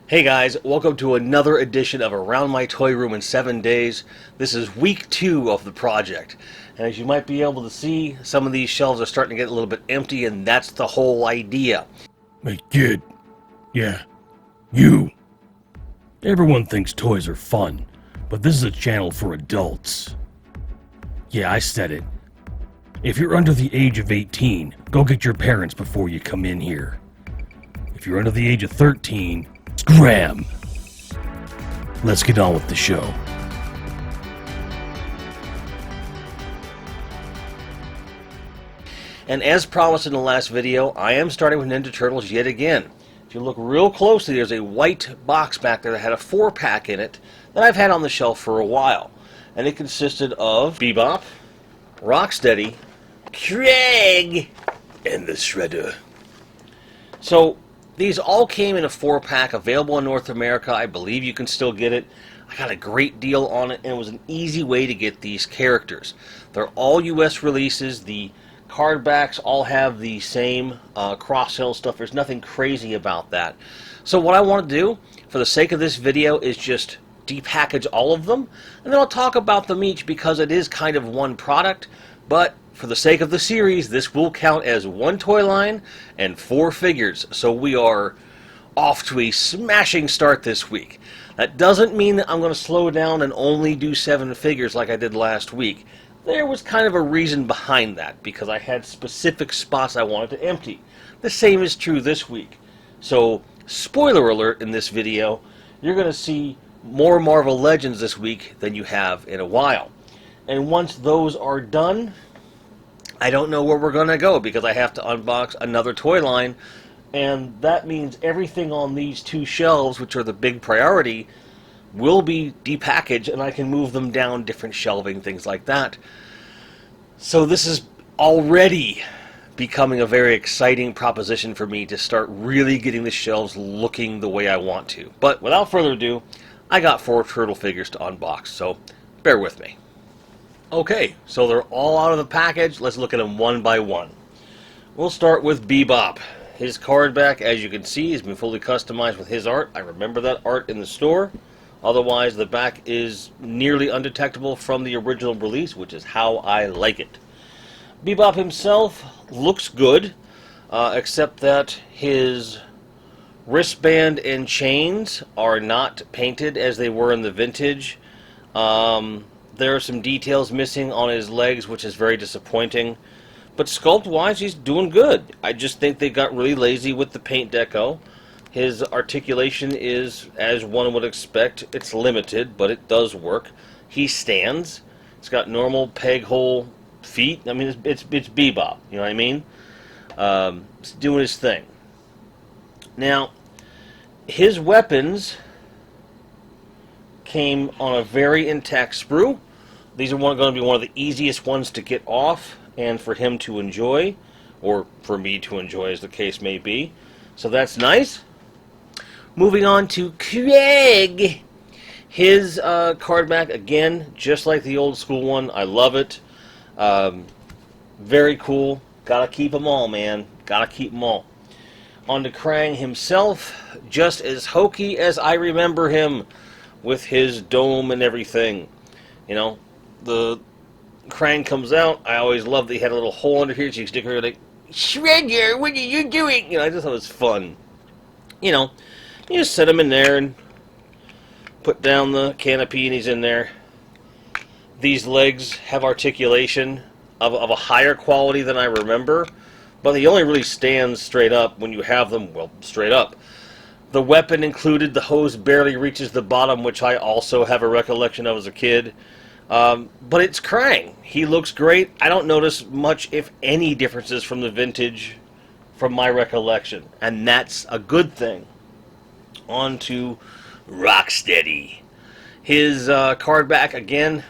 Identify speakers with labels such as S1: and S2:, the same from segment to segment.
S1: Hey guys, welcome to another edition of Around My Toy Room in 7 days. This is week 2 of the project. And as you might be able to see, some of these shelves are starting to get a little bit empty, and that's the whole idea.
S2: Hey kid, yeah, you. Everyone thinks toys are fun, but this is a channel for adults. Yeah, I said it. If you're under the age of 18, go get your parents before you come in here. If you're under the age of 13, scram! Let's get on with the show.
S1: And as promised in the last video, I am starting with Ninja Turtles yet again. If you look real closely, there's a white box back there that had a 4-pack in it that I've had on the shelf for a while. And it consisted of Bebop, Rocksteady, Craig, and the Shredder. So these all came in a 4-pack available in North America. I believe you can still get it. I got a great deal on it, and it was an easy way to get these characters. They're all US releases. The card backs all have the same cross-sell stuff. There's nothing crazy about that. So what I want to do, for the sake of this video, is just depackage all of them, and then I'll talk about them each because it is kind of one product, but for the sake of the series, this will count as one toy line and 4 figures. So we are off to a smashing start this week. That doesn't mean that I'm going to slow down and only do 7 figures like I did last week. There was kind of a reason behind that, because I had specific spots I wanted to empty. The same is true this week. So, spoiler alert in this video, you're going to see more Marvel Legends this week than you have in a while. And once those are done, I don't know where we're going to go, because I have to unbox another toy line, and that means everything on these 2 shelves, which are the big priority, will be depackaged, and I can move them down different shelving, things like that. So this is already becoming a very exciting proposition for me to start really getting the shelves looking the way I want to. But without further ado, I got 4 turtle figures to unbox, so bear with me. Okay, so they're all out of the package. Let's look at them one by one. We'll start with Bebop. His card back, as you can see, has been fully customized with his art. I remember that art in the store. Otherwise, the back is nearly undetectable from the original release, which is how I like it. Bebop himself looks good, except that his wristband and chains are not painted as they were in the vintage. There are some details missing on his legs, which is very disappointing. But sculpt-wise, he's doing good. I just think they got really lazy with the paint deco. His articulation is, as one would expect, it's limited, but it does work. He stands. It's got normal peg hole feet. I mean, it's Bebop, you know what I mean? It's doing his thing. Now, his weapons came on a very intact sprue. These are going to be one of the easiest ones to get off and for him to enjoy, or for me to enjoy, as the case may be. So that's nice. Moving on to Craig. His card back, again, just like the old school one. I love it. Very cool. Gotta keep them all, man. Gotta keep them all. On to Krang himself, just as hokey as I remember him, with his dome and everything. You know, the Krang comes out. I always loved that he had a little hole under here, so you can stick her like, Shredder, what are you doing? You know, I just thought it was fun. You know, you just set him in there and put down the canopy, and he's in there. These legs have articulation of a higher quality than I remember, but he only really stands straight up when you have them, well, straight up. The weapon included, the hose barely reaches the bottom, which I also have a recollection of as a kid. But it's Krang. He looks great. I don't notice much, if any, differences from the vintage from my recollection, and that's a good thing. On to Rocksteady. His card back, again,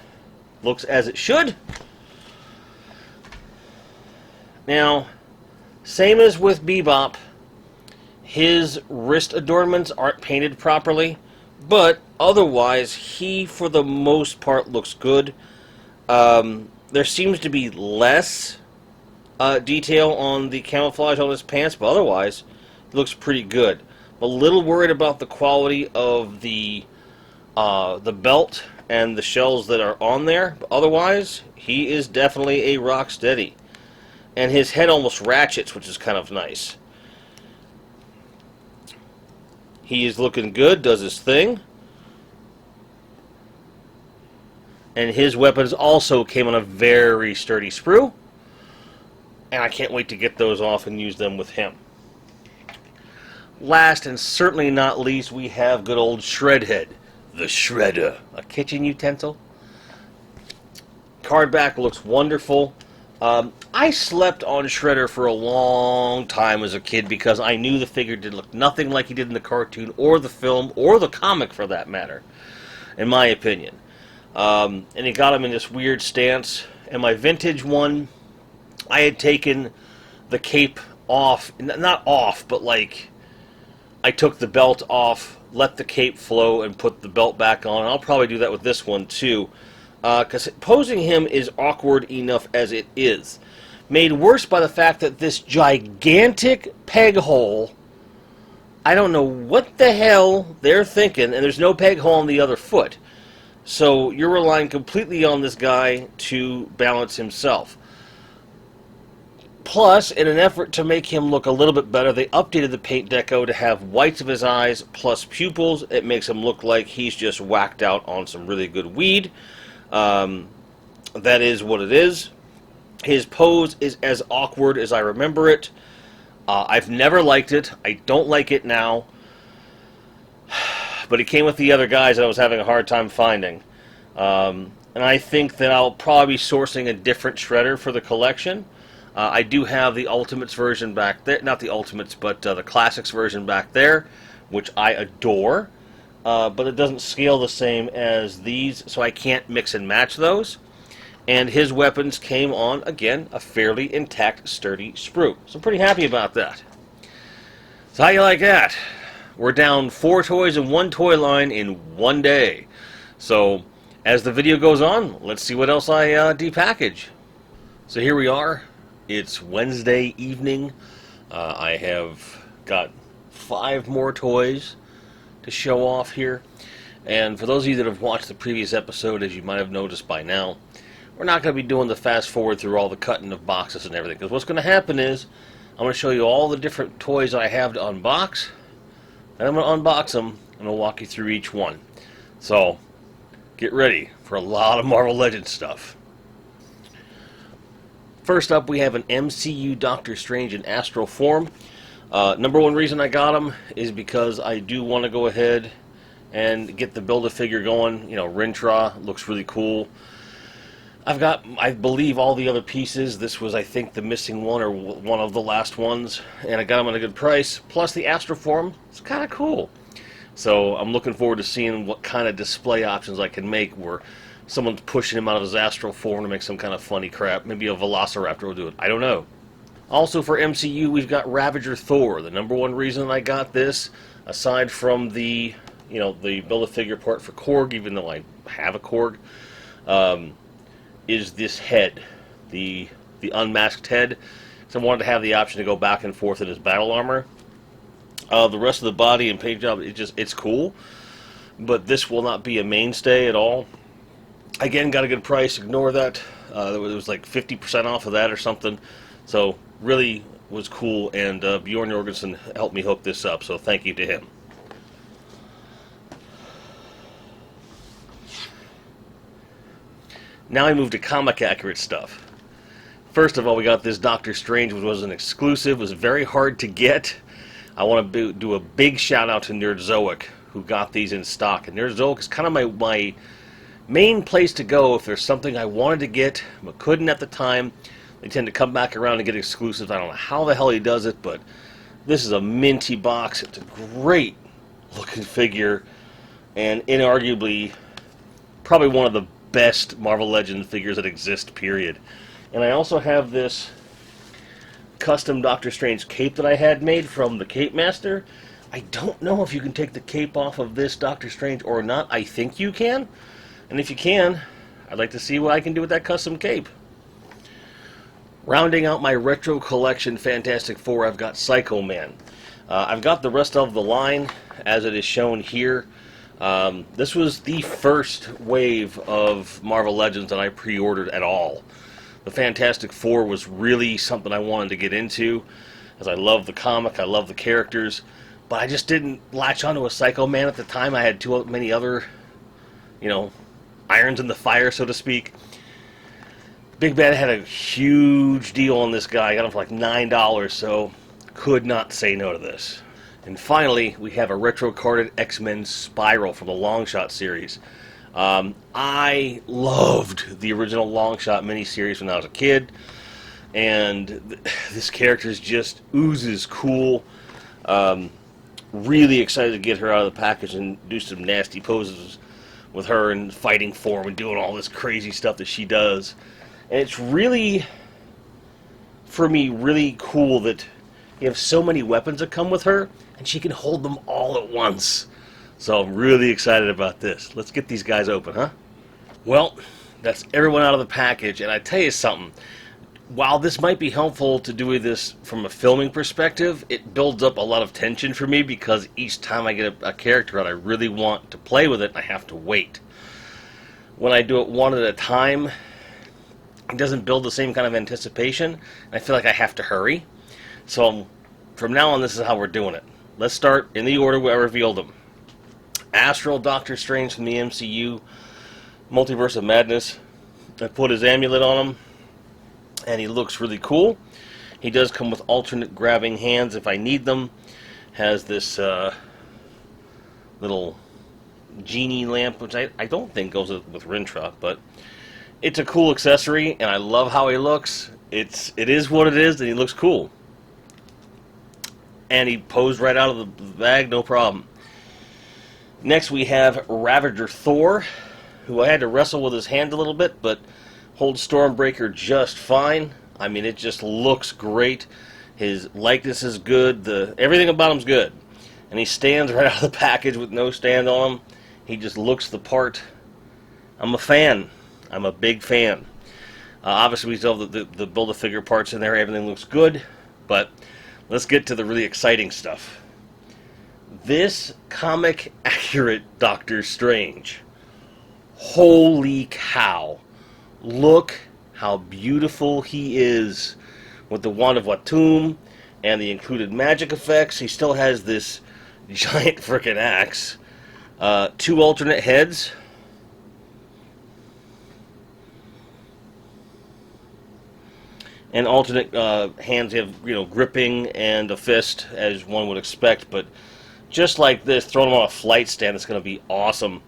S1: looks as it should. Now, same as with Bebop, his wrist adornments aren't painted properly, but otherwise, he, for the most part, looks good. There seems to be less detail on the camouflage on his pants, but otherwise, it looks pretty good. A little worried about the quality of the belt and the shells that are on there. But otherwise, he is definitely a rock steady. And his head almost ratchets, which is kind of nice. He is looking good, does his thing. And his weapons also came on a very sturdy sprue. And I can't wait to get those off and use them with him. Last and certainly not least, we have good old Shredhead. The Shredder. A kitchen utensil. Card back looks wonderful. I slept on Shredder for a long time as a kid because I knew the figure did look nothing like he did in the cartoon or the film or the comic for that matter, in my opinion. And he got him in this weird stance. And my vintage one, I had taken the cape off, not off, but like I took the belt off, let the cape flow, and put the belt back on. I'll probably do that with this one too, because posing him is awkward enough as it is. Made worse by the fact that this gigantic peg hole, I don't know what the hell they're thinking, and there's no peg hole on the other foot. So you're relying completely on this guy to balance himself. Plus, in an effort to make him look a little bit better, they updated the paint deco to have whites of his eyes plus pupils. It makes him look like he's just whacked out on some really good weed. That is what it is. His pose is as awkward as I remember it. I've never liked it. I don't like it now. But it came with the other guys that I was having a hard time finding. And I think that I'll probably be sourcing a different Shredder for the collection. I do have the Ultimates version back there. Not the Ultimates, but the Classics version back there, which I adore. But it doesn't scale the same as these, so I can't mix and match those. And his weapons came on, again, a fairly intact, sturdy sprue. So I'm pretty happy about that. So how you like that? We're down 4 toys in one toy line in one day. So, as the video goes on, let's see what else I depackage. So here we are. It's Wednesday evening. I have got 5 more toys to show off here. And for those of you that have watched the previous episode, as you might have noticed by now, we're not going to be doing the fast forward through all the cutting of boxes and everything. Because what's going to happen is, I'm going to show you all the different toys I have to unbox. And I'm going to unbox them, and I'll walk you through each one. So, get ready for a lot of Marvel Legends stuff. First up, we have an MCU Doctor Strange in astral form. Number one reason I got him is because I do want to go ahead and get the Build-A-Figure going. You know, Rintra looks really cool. I've got, I believe, all the other pieces. This was, I think, the missing one or one of the last ones. And I got them at a good price. Plus, the astral form is kind of cool. So I'm looking forward to seeing what kind of display options I can make where someone's pushing him out of his astral form to make some kind of funny crap. Maybe a Velociraptor will do it. I don't know. Also for MCU, we've got Ravager Thor. The number one reason I got this, aside from the, you know, the Build-A-Figure part for Korg, even though I have a Korg, is this head, the unmasked head. So I wanted to have the option to go back and forth in his battle armor. The rest of the body and paint job, it's cool, but this will not be a mainstay at all. Again, got a good price. Ignore that. It was like 50% off of that or something. So really was cool, and Bjorn Jorgensen helped me hook this up. So thank you to him. Now I move to comic accurate stuff. First of all, we got this Doctor Strange, which was an exclusive. It was very hard to get. I want to do a big shout out to Nerdzoic, who got these in stock. And Nerdzoic is kind of my main place to go if there's something I wanted to get but couldn't at the time. They tend to come back around and get exclusives. I don't know how the hell he does it, but this is a minty box. It's a great looking figure, and inarguably probably one of the best Marvel Legends figures that exist, period. And I also have this custom Doctor Strange cape that I had made from the Cape Master. I don't know if you can take the cape off of this Doctor Strange or not. I think you can. And if you can, I'd like to see what I can do with that custom cape. Rounding out my retro collection Fantastic Four, I've got Psycho Man. I've got the rest of the line as it is shown here. This was the first wave of Marvel Legends that I pre-ordered at all. The Fantastic Four was really something I wanted to get into, as I love the comic, I love the characters, but I just didn't latch onto a Psycho Man at the time. I had too many other, irons in the fire, so to speak. Big Bad had a huge deal on this guy. I got him for like $9, so could not say no to this. And finally, we have a retro-carded X-Men Spiral from the Longshot series. I loved the original Longshot miniseries when I was a kid, and this character just oozes cool. Really excited to get her out of the package and do some nasty poses with her in fighting form and doing all this crazy stuff that she does. And it's really, for me, really cool that you have so many weapons that come with her, and she can hold them all at once. So I'm really excited about this. Let's get these guys open, huh? Well, that's everyone out of the package, and I tell you something. While this might be helpful to doing this from a filming perspective, it builds up a lot of tension for me because each time I get a character out I really want to play with it, I have to wait. When I do it one at a time, it doesn't build the same kind of anticipation, and I feel like I have to hurry. So from now on, this is how we're doing it. Let's start in the order where I revealed them. Astral Doctor Strange from the MCU, Multiverse of Madness. I put his amulet on him, and he looks really cool. He does come with alternate grabbing hands if I need them. Has this little genie lamp, which I don't think goes with Rintra, but it's a cool accessory, and I love how he looks. It is what it is, and he looks cool. And he posed right out of the bag, no problem. Next we have Ravager Thor, who I had to wrestle with his hand a little bit, but holds Stormbreaker just fine. I mean, it just looks great. His likeness is good. Everything about him's good. And he stands right out of the package with no stand on him. He just looks the part. I'm a fan. I'm a big fan. Obviously, we still have the Build-A-Figure parts in there. Everything looks good. But let's get to the really exciting stuff. This comic-accurate Doctor Strange. Holy cow. Look how beautiful he is with the Wand of Watum and the included magic effects. He still has this giant frickin' axe. 2 alternate heads. And alternate hands. You have, gripping and a fist, as one would expect. But just like this, throwing him on a flight stand, it's going to be awesome.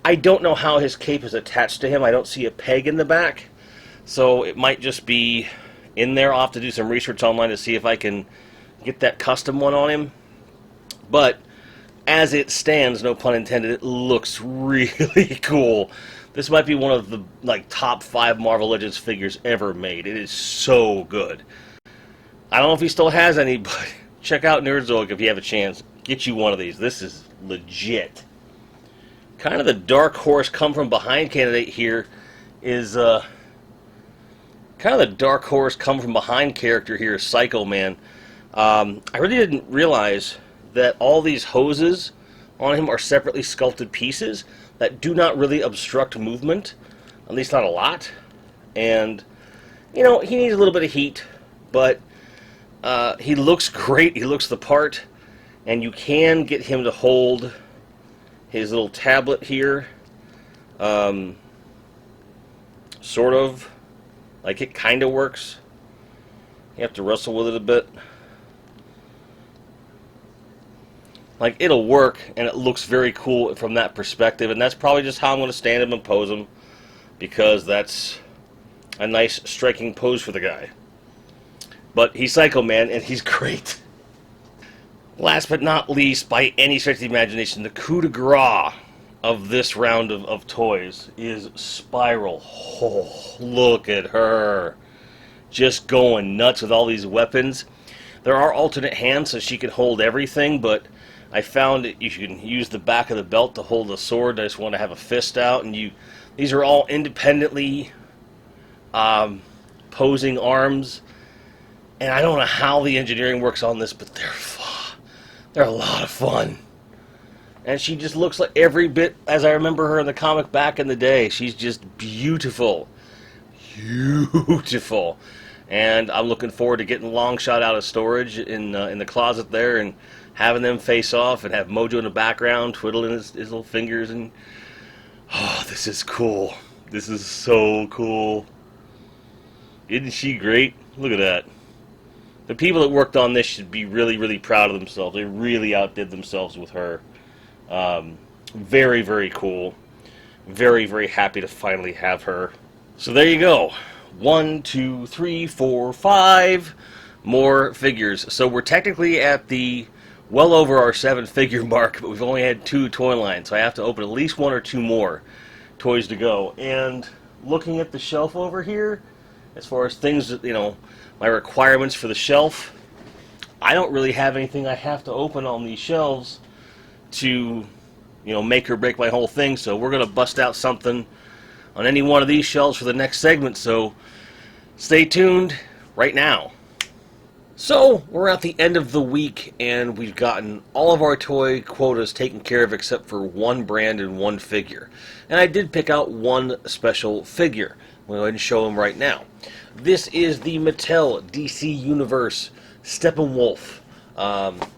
S1: I don't know how his cape is attached to him. I don't see a peg in the back. So it might just be in there. I'll have to do some research online to see if I can get that custom one on him. But as it stands, no pun intended, it looks really cool. This might be one of the top 5 Marvel Legends figures ever made. It is so good. I don't know if he still has any, but check out Nerdzoic if you have a chance. Get you one of these. This is legit. Kind of the dark horse come from behind candidate here is kind of the dark horse come from behind character here is Psycho Man. I really didn't realize that all these hoses on him are separately sculpted pieces that do not really obstruct movement, at least not a lot. And he needs a little bit of heat, but he looks great. He looks the part, and you can get him to hold his little tablet here, sort of, like it kind of works. You have to wrestle with it a bit. Like, it'll work, and it looks very cool from that perspective, and that's probably just how I'm going to stand him and pose him, because that's a nice, striking pose for the guy. But he's Psycho Man, and he's great. Last but not least, by any stretch of the imagination, the coup de grace of this round of toys is Spiral. Oh, look at her. Just going nuts with all these weapons. There are alternate hands so she can hold everything, but I found that you can use the back of the belt to hold a sword. I just want to have a fist out, and these are all independently posing arms. And I don't know how the engineering works on this, but they're fun. They're a lot of fun. And she just looks like every bit as I remember her in the comic back in the day. She's just beautiful. Beautiful. And I'm looking forward to getting Longshot out of storage in the closet there and having them face off and have Mojo in the background twiddling his little fingers. And oh, this is cool. This is so cool. Isn't she great? Look at that. The people that worked on this should be really, really proud of themselves. They really outdid themselves with her. Very, very cool. Very, very happy to finally have her. So there you go. 1, 2, 3, 4, 5 more figures. So we're technically at the well over our 7-figure mark, but we've only had 2 toy lines. So I have to open at least 1 or 2 more toys to go. And looking at the shelf over here, as far as things that, my requirements for the shelf, I don't really have anything I have to open on these shelves to, make or break my whole thing. So we're going to bust out something on any one of these shelves for the next segment. So stay tuned right now. So we're at the end of the week, and we've gotten all of our toy quotas taken care of except for 1 brand and 1 figure. And I did pick out 1 special figure. We'll go ahead and show him right now. This is the Mattel DC Universe Steppenwolf,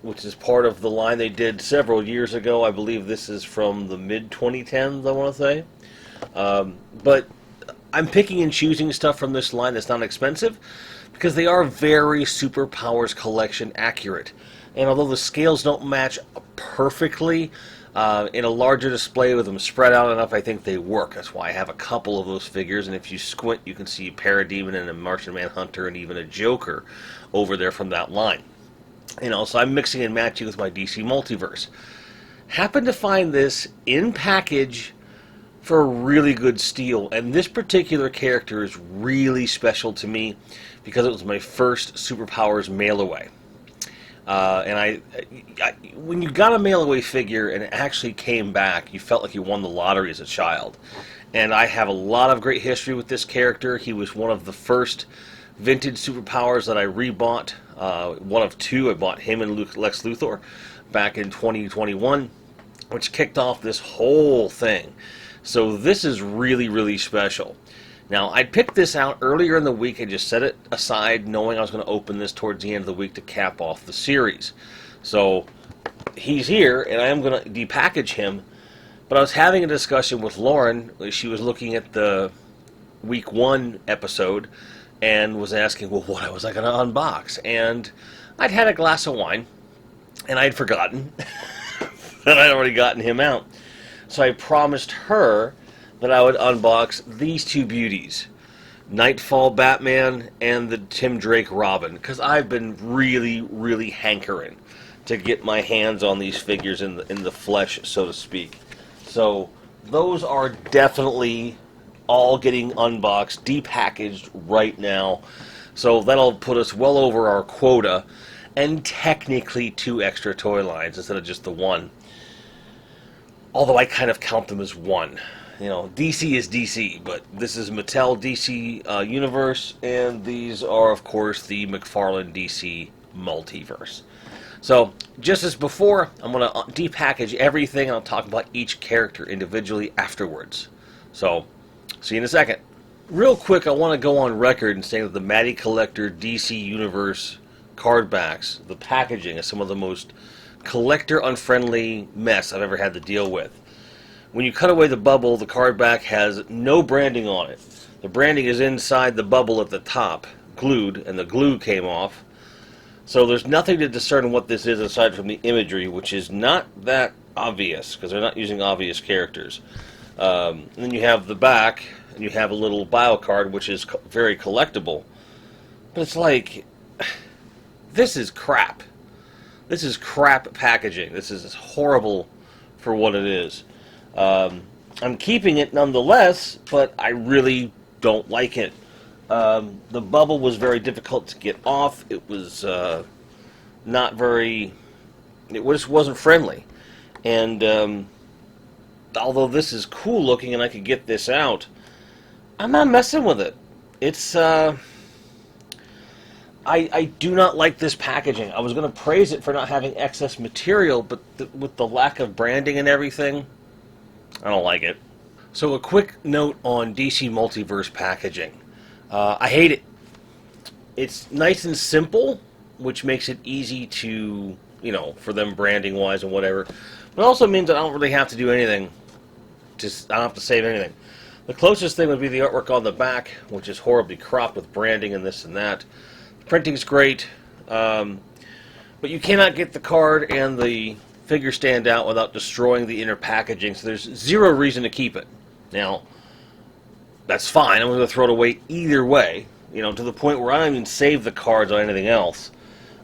S1: which is part of the line they did several years ago. I believe this is from the mid-2010s, I want to say. But I'm picking and choosing stuff from this line that's not expensive because they are very Superpowers collection accurate. And although the scales don't match perfectly, in a larger display with them spread out enough, I think they work. That's why I have a couple of those figures, and if you squint, you can see Parademon and a Martian Manhunter and even a Joker over there from that line. So I'm mixing and matching with my DC Multiverse. Happened to find this in package for a really good steal, and this particular character is really special to me because it was my first Superpowers mail-away. And when you got a mail-away figure and it actually came back, you felt like you won the lottery as a child. And I have a lot of great history with this character. He was one of the first vintage Superpowers that I rebought. One of 2. I bought him and Lex Luthor back in 2021, which kicked off this whole thing. So this is really, really special. Now, I picked this out earlier in the week and just set it aside knowing I was going to open this towards the end of the week to cap off the series. So, he's here, and I am going to depackage him. But I was having a discussion with Lauren. She was looking at the week 1 episode and was asking, well, what was I going to unbox? And I'd had a glass of wine, and I'd forgotten that I'd already gotten him out. So I promised her that I would unbox these 2 beauties, Nightfall Batman and the Tim Drake Robin, because I've been really, really hankering to get my hands on these figures in the flesh, so to speak. So those are definitely all getting unboxed, depackaged right now. So that'll put us well over our quota, and technically 2 extra toy lines instead of just the 1. Although I kind of count them as 1. DC is DC, but this is Mattel DC Universe, and these are, of course, the McFarlane DC Multiverse. So, just as before, I'm going to depackage everything, and I'll talk about each character individually afterwards. So, see you in a second. Real quick, I want to go on record and say that the Matty Collector DC Universe card backs, the packaging is some of the most collector-unfriendly mess I've ever had to deal with. When you cut away the bubble, the card back has no branding on it. The branding is inside the bubble at the top, glued, and the glue came off. So there's nothing to discern what this is aside from the imagery, which is not that obvious, because they're not using obvious characters. And then you have the back, and you have a little bio card, which is very collectible. But it's like, this is crap. This is crap packaging. This is horrible for what it is. I'm keeping it nonetheless, but I really don't like it. The bubble was very difficult to get off. It was not very... It just wasn't friendly. And although this is cool looking and I could get this out, I'm not messing with it. It's... I do not like this packaging. I was going to praise it for not having excess material, but with the lack of branding and everything, I don't like it. So a quick note on DC Multiverse packaging. I hate it. It's nice and simple, which makes it easy to, for them branding wise and whatever. But it also means that I don't really have to do anything. I don't have to save anything. The closest thing would be the artwork on the back, which is horribly cropped with branding and this and that. The printing's great, but you cannot get the card and the figure stand out without destroying the inner packaging, so there's zero reason to keep it. Now, that's fine. I'm going to throw it away either way, to the point where I don't even save the cards on anything else.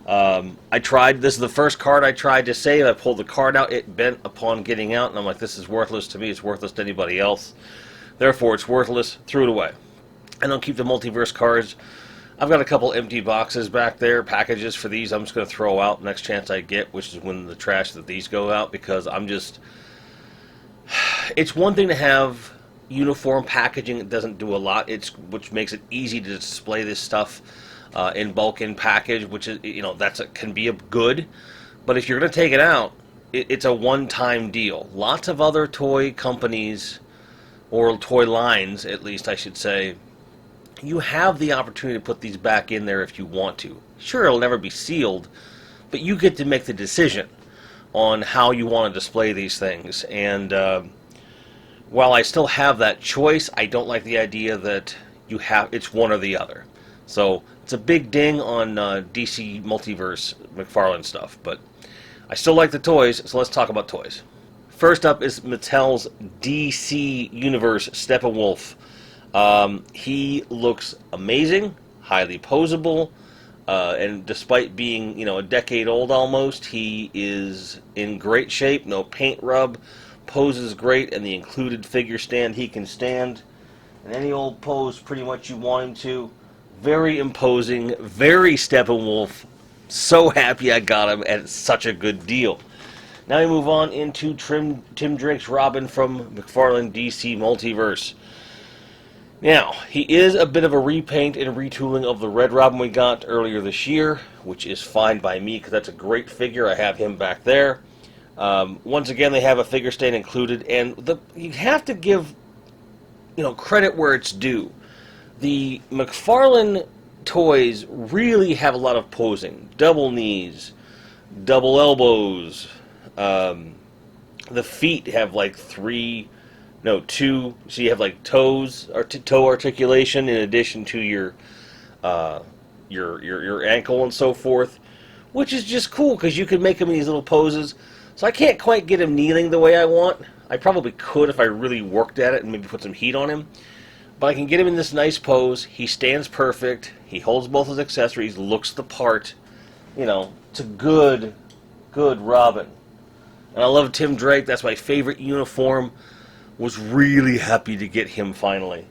S1: This is the first card I tried to save. I pulled the card out. It bent upon getting out, and I'm like, this is worthless to me. It's worthless to anybody else. Therefore, it's worthless. Threw it away. I don't keep the multiverse cards. I've got a couple empty boxes back there, packages for these. I'm just going to throw out next chance I get, which is when the trash that these go out, because it's one thing to have uniform packaging. It doesn't do a lot, which makes it easy to display this stuff in bulk in package, which is, can be a good. But if you're going to take it out, it's a one-time deal. Lots of other toy companies, or toy lines, at least I should say, you have the opportunity to put these back in there if you want to. Sure, it'll never be sealed, but you get to make the decision on how you want to display these things. And while I still have that choice, I don't like the idea that it's one or the other. So it's a big ding on DC Multiverse McFarlane stuff, but I still like the toys, so let's talk about toys. First up is Mattel's DC Universe Steppenwolf. He looks amazing, highly posable, and despite being, a decade old almost, he is in great shape, no paint rub, poses great, and the included figure stand he can stand in any old pose pretty much you want him to. Very imposing, very Steppenwolf. So happy I got him at such a good deal. Now we move on into Tim Drake's Robin from McFarlane DC Multiverse. Now, he is a bit of a repaint and retooling of the Red Robin we got earlier this year, which is fine by me because that's a great figure. I have him back there. Once again, they have a figure stand included, and you have to give credit where it's due. The McFarlane toys really have a lot of posing. Double knees, double elbows. The feet have like two, so you have like toes or toe articulation in addition to your ankle and so forth, which is just cool because you can make him in these little poses. So I can't quite get him kneeling the way I want. I probably could if I really worked at it and maybe put some heat on him. But I can get him in this nice pose. He stands perfect. He holds both his accessories, looks the part. It's a good Robin. And I love Tim Drake. That's my favorite uniform. Was really happy to get him finally.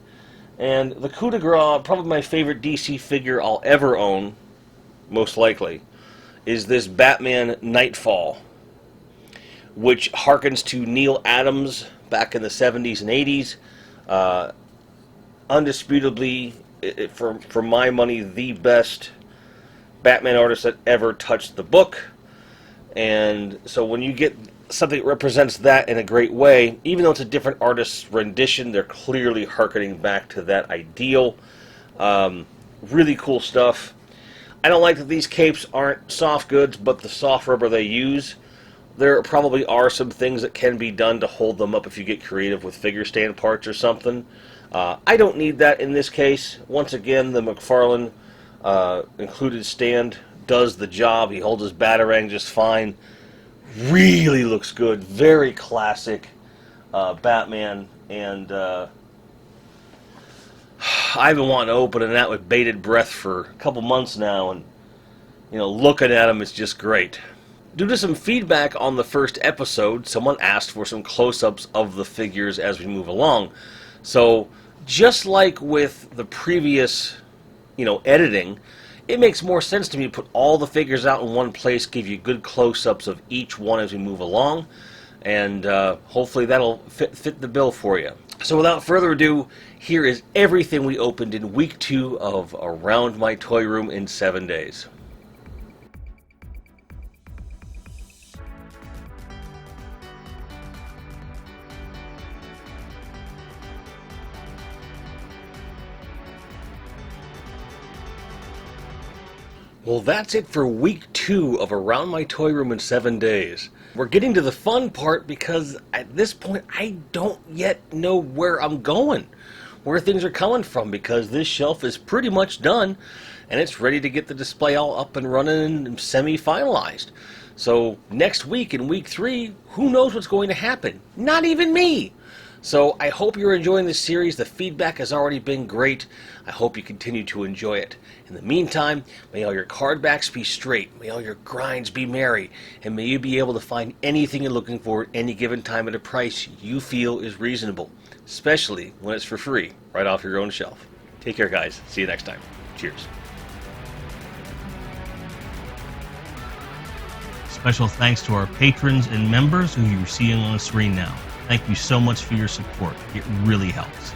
S1: And the coup de grace, probably my favorite DC figure I'll ever own, most likely, is this Batman Nightfall, which harkens to Neil Adams back in the 70s and 80s. Undisputably, for my money, the best Batman artist that ever touched the book. And so when you get something that represents that in a great way, even though it's a different artist's rendition, they're clearly harkening back to that ideal. Really cool stuff. I don't like that these capes aren't soft goods, but the soft rubber they use, there probably are some things that can be done to hold them up if you get creative with figure stand parts or something. I don't need that in this case. Once again, the McFarlane included stand does the job. He holds his Batarang just fine. Really looks good. Very classic Batman. And I've been wanting to open that with bated breath for a couple months now. And, looking at him is just great. Due to some feedback on the first episode, someone asked for some close-ups of the figures as we move along. So, just like with the previous, editing, it makes more sense to me to put all the figures out in one place, give you good close-ups of each one as we move along, and hopefully that'll fit the bill for you. So without further ado, here is everything we opened in week 2 of Around My Toy Room in 7 days. Well, that's it for week 2 of Around My Toy Room in 7 days. We're getting to the fun part because at this point I don't yet know where I'm going, where things are coming from, because this shelf is pretty much done and it's ready to get the display all up and running and semi-finalized. So next week in week 3, who knows what's going to happen? Not even me! So I hope you're enjoying this series. The feedback has already been great. I hope you continue to enjoy it. In the meantime, may all your card backs be straight, may all your grinds be merry, and may you be able to find anything you're looking for at any given time at a price you feel is reasonable, especially when it's for free, right off your own shelf. Take care, guys. See you next time. Cheers.
S3: Special thanks to our patrons and members who you're seeing on the screen now. Thank you so much for your support. It really helps.